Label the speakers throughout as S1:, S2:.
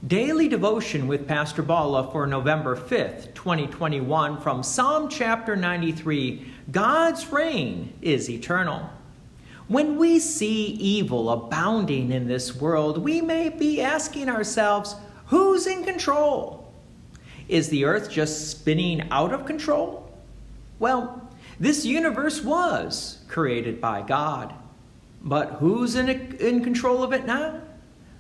S1: Daily Devotion with Pastor Balla for November 5th, 2021 from Psalm chapter 93, God's reign is eternal. When we see evil abounding in this world, we may be asking ourselves, who's in control? Is the earth just spinning out of control? Well, this universe was created by God. But who's in control of it now?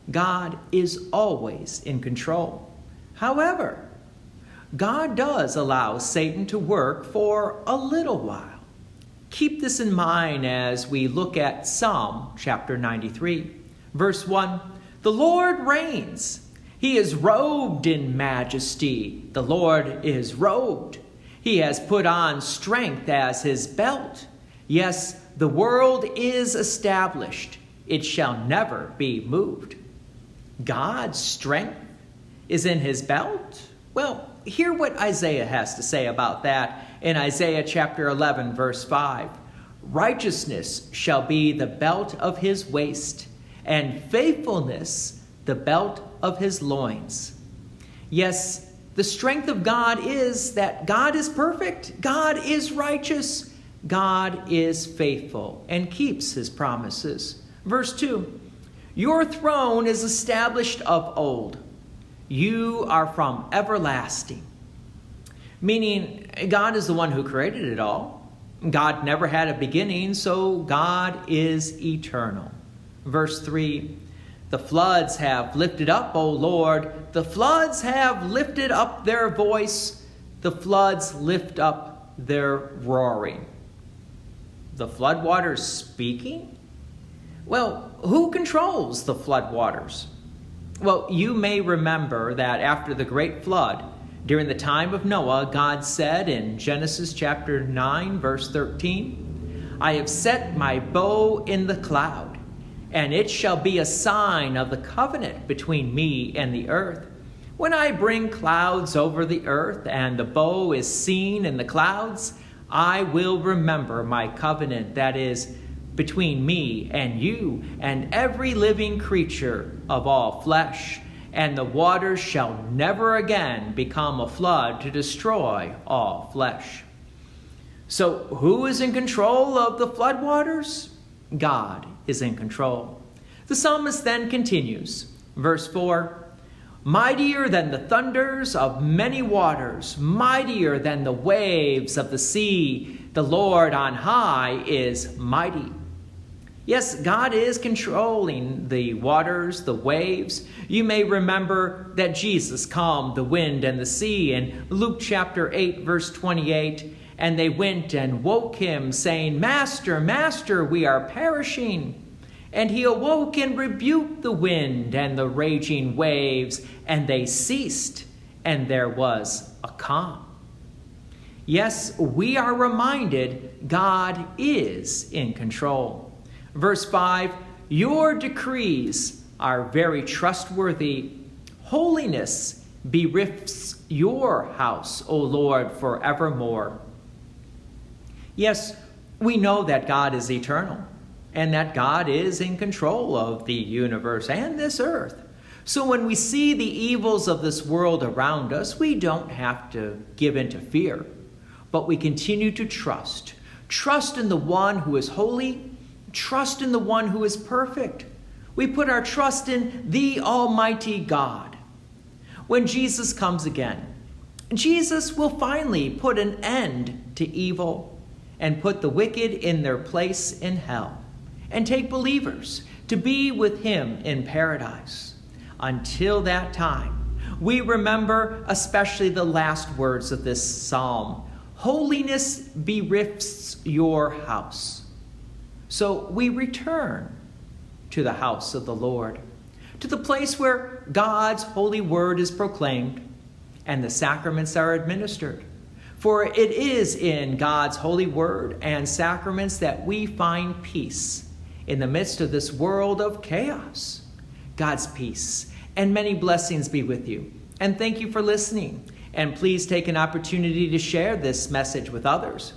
S1: God is always in control. However, God does allow Satan to work for a little while. Keep this in mind as we look at Psalm chapter 93. Verse 1, the Lord reigns. He is robed in majesty. The Lord is robed. He has put on strength as his belt. Yes, the world is established. It shall never be moved. God's strength is in his belt? Well, hear what Isaiah has to say about that in Isaiah chapter 11, verse 5. Righteousness shall be the belt of his waist, and faithfulness the belt of his loins. Yes, the strength of God is that God is perfect, God is righteous, God is faithful, and keeps his promises. Verse 2. Your throne is established of old. You are from everlasting. Meaning, God is the one who created it all. God never had a beginning, so God is eternal. Verse 3, the floods have lifted up, O Lord. The floods have lifted up their voice. The floods lift up their roaring. The floodwaters speaking? Well, who controls the floodwaters? Well, you may remember that after the great flood, during the time of Noah, God said in Genesis chapter 9, verse 13, I have set my bow in the cloud, and it shall be a sign of the covenant between me and the earth. When I bring clouds over the earth, and the bow is seen in the clouds, I will remember my covenant, that is, between me and you and every living creature of all flesh, and the waters shall never again become a flood to destroy all flesh. So who is in control of the floodwaters? God is in control. The psalmist then continues, verse 4, mightier than the thunders of many waters, mightier than the waves of the sea, the Lord on high is mighty. Yes, God is controlling the waters, the waves. You may remember that Jesus calmed the wind and the sea in Luke chapter 8, verse 28. And they went and woke him, saying, Master, Master, we are perishing. And he awoke and rebuked the wind and the raging waves, and they ceased, and there was a calm. Yes, we are reminded God is in control. Verse 5, your decrees are very trustworthy. Holiness berifts your house, O Lord, forevermore. Yes, we know that God is eternal and that God is in control of the universe and this earth. So when we see the evils of this world around us, we don't have to give in to fear, but we continue to trust. Trust in the one who is holy. Trust in the one who is perfect. We put our trust in the Almighty God. When Jesus comes again, Jesus will finally put an end to evil and put the wicked in their place in hell and take believers to be with him in paradise. Until that time, we remember especially the last words of this psalm. Holiness berifts your house. So we return to the house of the Lord, to the place where God's holy word is proclaimed and the sacraments are administered. For it is in God's holy word and sacraments that we find peace in the midst of this world of chaos. God's peace and many blessings be with you. And thank you for listening. And please take an opportunity to share this message with others.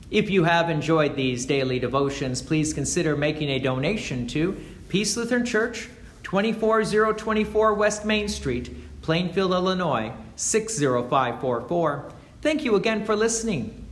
S1: If you have enjoyed these daily devotions, please consider making a donation to Peace Lutheran Church, 24024 West Main Street, Plainfield, Illinois, 60544. Thank you again for listening.